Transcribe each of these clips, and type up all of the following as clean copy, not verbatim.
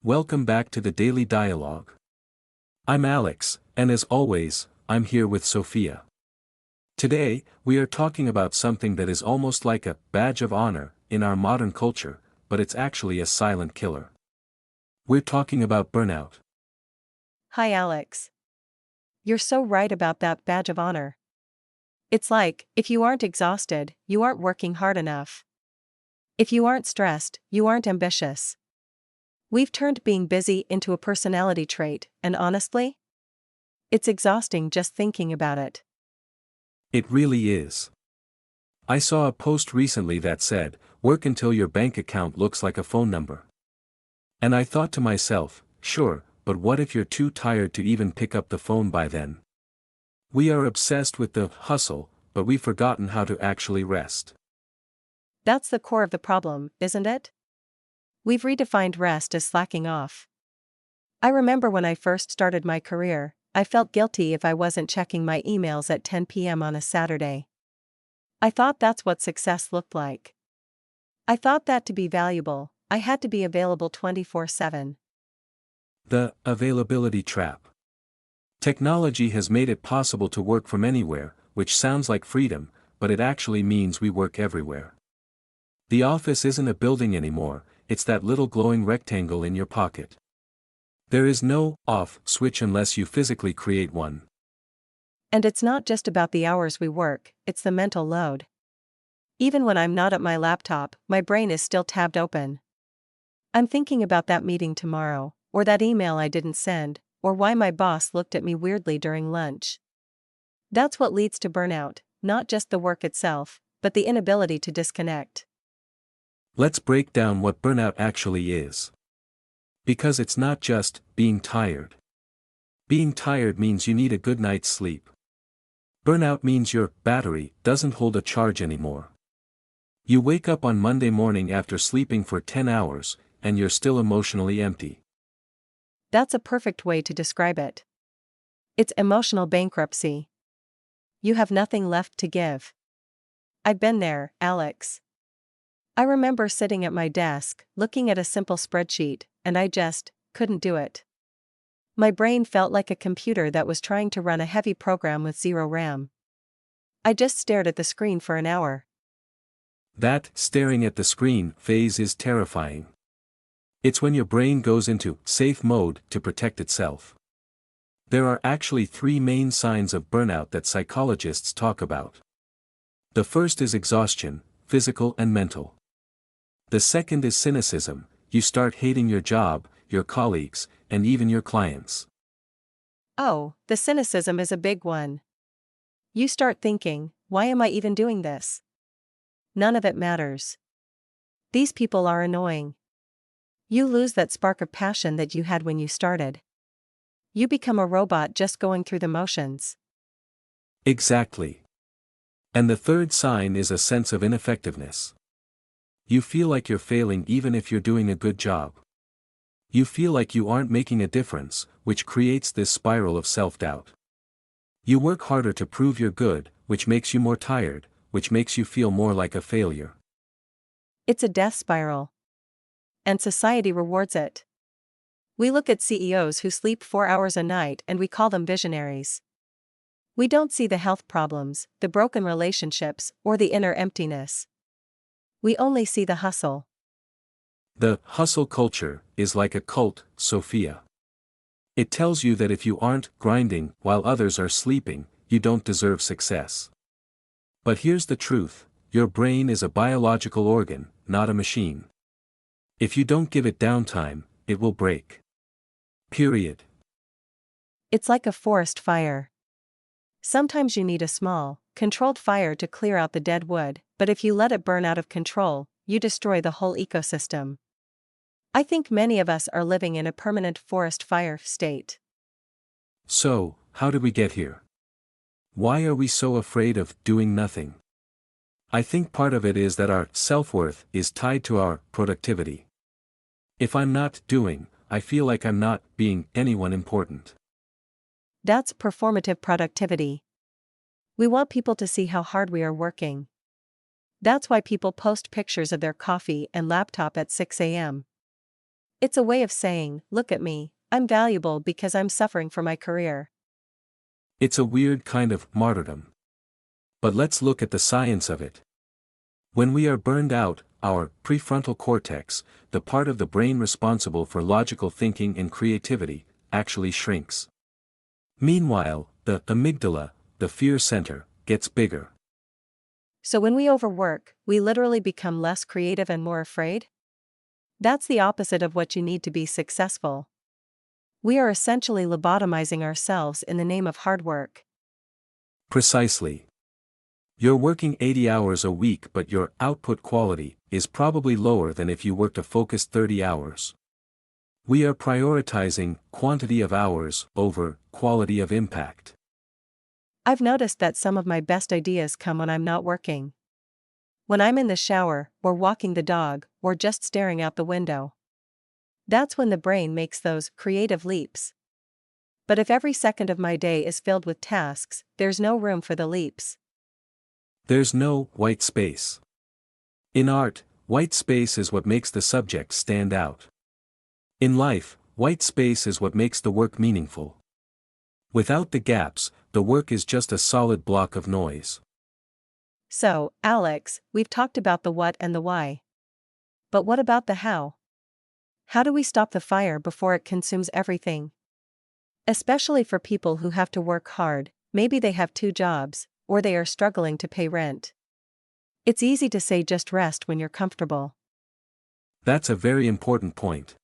Welcome back to the Daily Dialogue. I'm Alex, and as always, I'm here with Sophia. Today, we are talking about something that is almost like a badge of honor in our modern culture, but it's actually a silent killer. We're talking about burnout. Hi Alex. You're so right about that badge of honor. It's like, if you aren't exhausted, you aren't working hard enough. If you aren't stressed, you aren't ambitious. We've turned being busy into a personality trait, and honestly, it's exhausting just thinking about it. It really is. I saw a post recently that said, "Work until your bank account looks like a phone number." And I thought to myself, sure, but what if you're too tired to even pick up the phone by then? We are obsessed with the hustle, but we've forgotten how to actually rest. That's the core of the problem, isn't it? We've redefined rest as slacking off. I remember when I first started my career, I felt guilty if I wasn't checking my emails at 10 p.m. on a Saturday. I thought that's what success looked like. I thought that to be valuable, I had to be available 24/7. The availability trap. Technology has made it possible to work from anywhere, which sounds like freedom, but it actually means we work everywhere. The office isn't a building anymore, it's that little glowing rectangle in your pocket. There is no off switch unless you physically create one. And it's not just about the hours we work, it's the mental load. Even when I'm not at my laptop, my brain is still tabbed open. I'm thinking about that meeting tomorrow, or that email I didn't send, or why my boss looked at me weirdly during lunch. That's what leads to burnout, not just the work itself, but the inability to disconnect. Let's break down what burnout actually is. Because it's not just being tired. Being tired means you need a good night's sleep. Burnout means your battery doesn't hold a charge anymore. You wake up on Monday morning after sleeping for 10 hours, and you're still emotionally empty. That's a perfect way to describe it. It's emotional bankruptcy. You have nothing left to give. I've been there, Alex. I remember sitting at my desk, looking at a simple spreadsheet, and I just couldn't do it. My brain felt like a computer that was trying to run a heavy program with zero RAM. I just stared at the screen for an hour. That staring at the screen phase is terrifying. It's when your brain goes into safe mode to protect itself. There are actually three main signs of burnout that psychologists talk about. The first is exhaustion, physical and mental. The second is cynicism, you start hating your job, your colleagues, and even your clients. Oh, the cynicism is a big one. You start thinking, why am I even doing this? None of it matters. These people are annoying. You lose that spark of passion that you had when you started. You become a robot just going through the motions. Exactly. And the third sign is a sense of ineffectiveness. You feel like you're failing even if you're doing a good job. You feel like you aren't making a difference, which creates this spiral of self-doubt. You work harder to prove you're good, which makes you more tired, which makes you feel more like a failure. It's a death spiral. And society rewards it. We look at CEOs who sleep 4 hours a night and we call them visionaries. We don't see the health problems, the broken relationships, or the inner emptiness. We only see the hustle. The hustle culture is like a cult, Sophia. It tells you that if you aren't grinding while others are sleeping, you don't deserve success. But here's the truth, your brain is a biological organ, not a machine. If you don't give it downtime, it will break. Period. It's like a forest fire. Sometimes you need a small, controlled fire to clear out the dead wood, but if you let it burn out of control, you destroy the whole ecosystem. I think many of us are living in a permanent forest fire state. So, how did we get here? Why are we so afraid of doing nothing? I think part of it is that our self-worth is tied to our productivity. If I'm not doing, I feel like I'm not being anyone important. That's performative productivity. We want people to see how hard we are working. That's why people post pictures of their coffee and laptop at 6 a.m. It's a way of saying, look at me, I'm valuable because I'm suffering for my career. It's a weird kind of martyrdom. But let's look at the science of it. When we are burned out, our prefrontal cortex, the part of the brain responsible for logical thinking and creativity, actually shrinks. Meanwhile, the amygdala, the fear center, gets bigger. So when we overwork, we literally become less creative and more afraid? That's the opposite of what you need to be successful. We are essentially lobotomizing ourselves in the name of hard work. Precisely. You're working 80 hours a week, but your output quality is probably lower than if you worked a focused 30 hours. We are prioritizing quantity of hours over quality of impact. I've noticed that some of my best ideas come when I'm not working. When I'm in the shower, or walking the dog, or just staring out the window. That's when the brain makes those creative leaps. But if every second of my day is filled with tasks, there's no room for the leaps. There's no white space. In art, white space is what makes the subject stand out. In life, white space is what makes the work meaningful. Without the gaps, the work is just a solid block of noise. So, Alex, we've talked about the what and the why. But what about the how? How do we stop the fire before it consumes everything? Especially for people who have to work hard, maybe they have 2 jobs, or they are struggling to pay rent. It's easy to say just rest when you're comfortable. That's a very important point.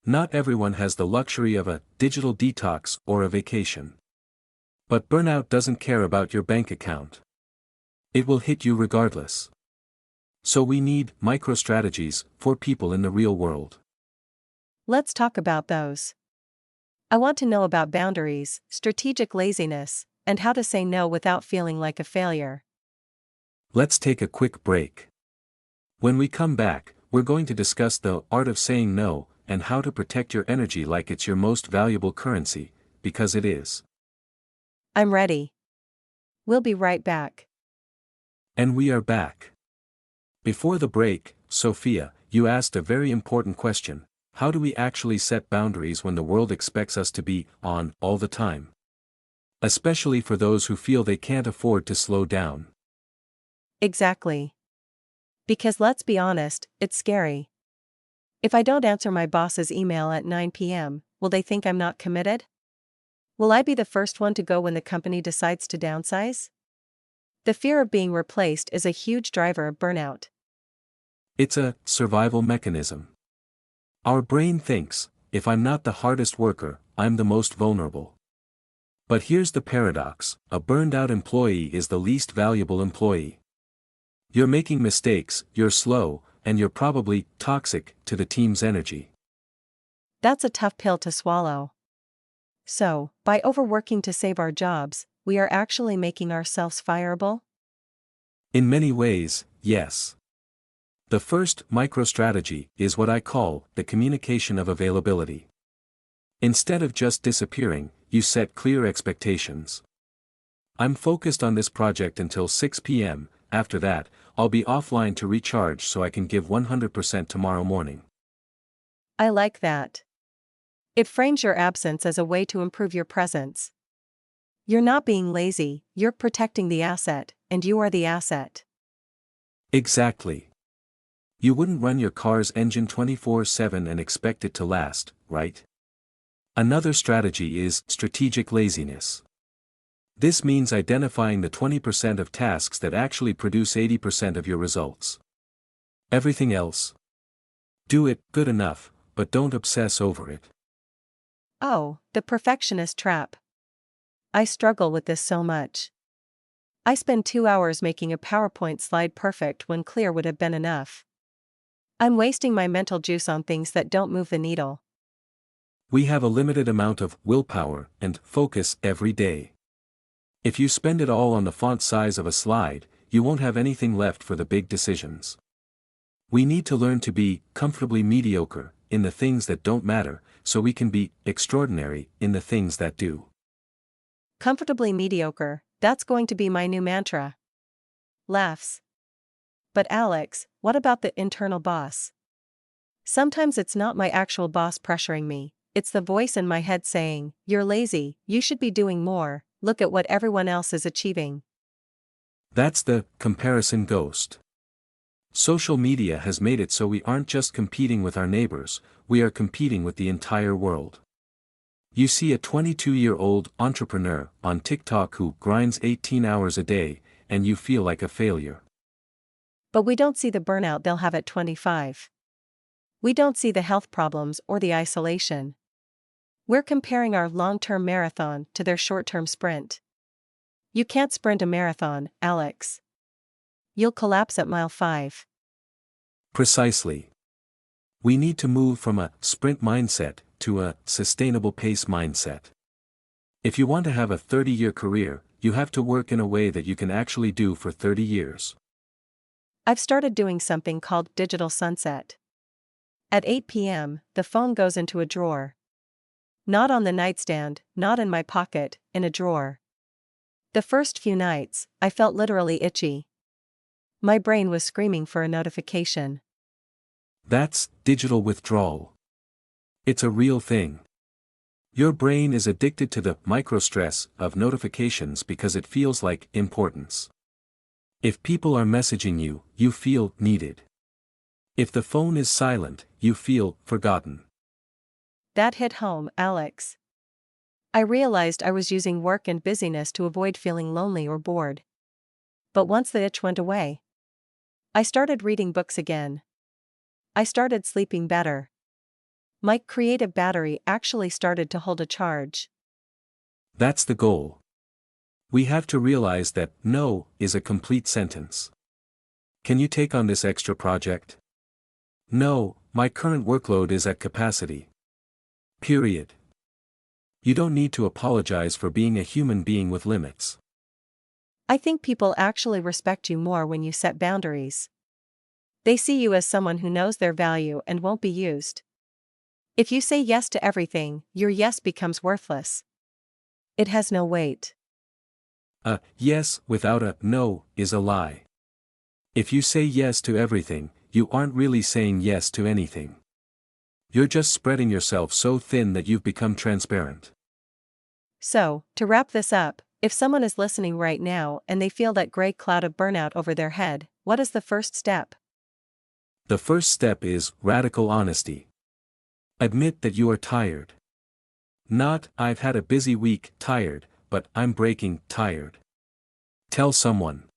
Not everyone has the luxury of a digital detox or a vacation. But burnout doesn't care about your bank account. It will hit you regardless. So we need micro-strategies for people in the real world. Let's talk about those. I want to know about boundaries, strategic laziness, and how to say no without feeling like a failure. Let's take a quick break. When we come back, we're going to discuss the art of saying no and how to protect your energy like it's your most valuable currency, because it is. I'm ready. We'll be right back. And we are back. Before the break, Sophia, you asked a very important question. How do we actually set boundaries when the world expects us to be on all the time? Especially for those who feel they can't afford to slow down. Exactly. Because let's be honest, it's scary. If I don't answer my boss's email at 9 p.m., will they think I'm not committed? Will I be the first one to go when the company decides to downsize? The fear of being replaced is a huge driver of burnout. It's a survival mechanism. Our brain thinks, if I'm not the hardest worker, I'm the most vulnerable. But here's the paradox, a burned-out employee is the least valuable employee. You're making mistakes, you're slow, and you're probably toxic to the team's energy. That's a tough pill to swallow. So, by overworking to save our jobs, we are actually making ourselves fireable? In many ways, yes. The first micro-strategy is what I call the communication of availability. Instead of just disappearing, you set clear expectations. I'm focused on this project until 6 p.m., after that, I'll be offline to recharge so I can give 100% tomorrow morning. I like that. It frames your absence as a way to improve your presence. You're not being lazy, you're protecting the asset, and you are the asset. Exactly. You wouldn't run your car's engine 24/7 and expect it to last, right? Another strategy is strategic laziness. This means identifying the 20% of tasks that actually produce 80% of your results. Everything else? Do it good enough, but don't obsess over it. Oh, the perfectionist trap. I struggle with this so much. I spend 2 hours making a PowerPoint slide perfect when clear would have been enough. I'm wasting my mental juice on things that don't move the needle. We have a limited amount of willpower and focus every day. If you spend it all on the font size of a slide, you won't have anything left for the big decisions. We need to learn to be comfortably mediocre in the things that don't matter, so we can be extraordinary in the things that do. Comfortably mediocre, that's going to be my new mantra. Laughs. But Alex, what about the internal boss? Sometimes it's not my actual boss pressuring me, it's the voice in my head saying, "You're lazy, you should be doing more, look at what everyone else is achieving." That's the comparison ghost. Social media has made it so we aren't just competing with our neighbors, we are competing with the entire world. You see a 22-year-old entrepreneur on TikTok who grinds 18 hours a day, and you feel like a failure. But we don't see the burnout they'll have at 25. We don't see the health problems or the isolation. We're comparing our long-term marathon to their short-term sprint. You can't sprint a marathon, Alex. You'll collapse at mile 5. Precisely. We need to move from a sprint mindset to a sustainable pace mindset. If you want to have a 30-year career, you have to work in a way that you can actually do for 30 years. I've started doing something called digital sunset. At 8 p.m., the phone goes into a drawer. Not on the nightstand, not in my pocket, in a drawer. The first few nights, I felt literally itchy. My brain was screaming for a notification. That's digital withdrawal. It's a real thing. Your brain is addicted to the microstress of notifications because it feels like importance. If people are messaging you, you feel needed. If the phone is silent, you feel forgotten. That hit home, Alex. I realized I was using work and busyness to avoid feeling lonely or bored. But once the itch went away, I started reading books again. I started sleeping better. My creative battery actually started to hold a charge. That's the goal. We have to realize that no is a complete sentence. Can you take on this extra project? No, my current workload is at capacity. Period. You don't need to apologize for being a human being with limits. I think people actually respect you more when you set boundaries. They see you as someone who knows their value and won't be used. If you say yes to everything, your yes becomes worthless. It has no weight. A yes without a no is a lie. If you say yes to everything, you aren't really saying yes to anything. You're just spreading yourself so thin that you've become transparent. So, to wrap this up, if someone is listening right now and they feel that gray cloud of burnout over their head, what is the first step? The first step is radical honesty. Admit that you are tired. Not, "I've had a busy week," tired, but "I'm breaking tired." Tell someone.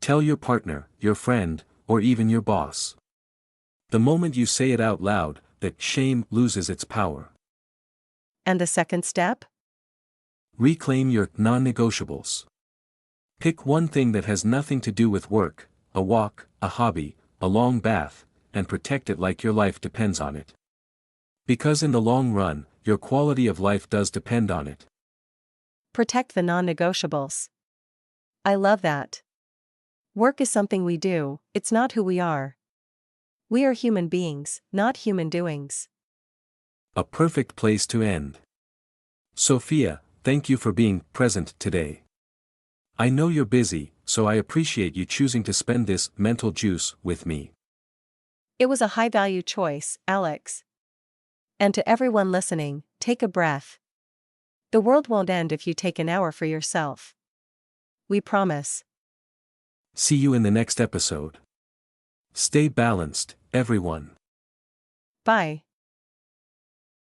Tell your partner, your friend, or even your boss. The moment you say it out loud, that shame loses its power. And the second step? Reclaim your non-negotiables. Pick one thing that has nothing to do with work, a walk, a hobby, a long bath, and protect it like your life depends on it. Because in the long run, your quality of life does depend on it. Protect the non-negotiables. I love that. Work is something we do, it's not who we are. We are human beings, not human doings. A perfect place to end. Sophia, thank you for being present today. I know you're busy, so I appreciate you choosing to spend this mental juice with me. It was a high-value choice, Alex. And to everyone listening, take a breath. The world won't end if you take an hour for yourself. We promise. See you in the next episode. Stay balanced, everyone. Bye.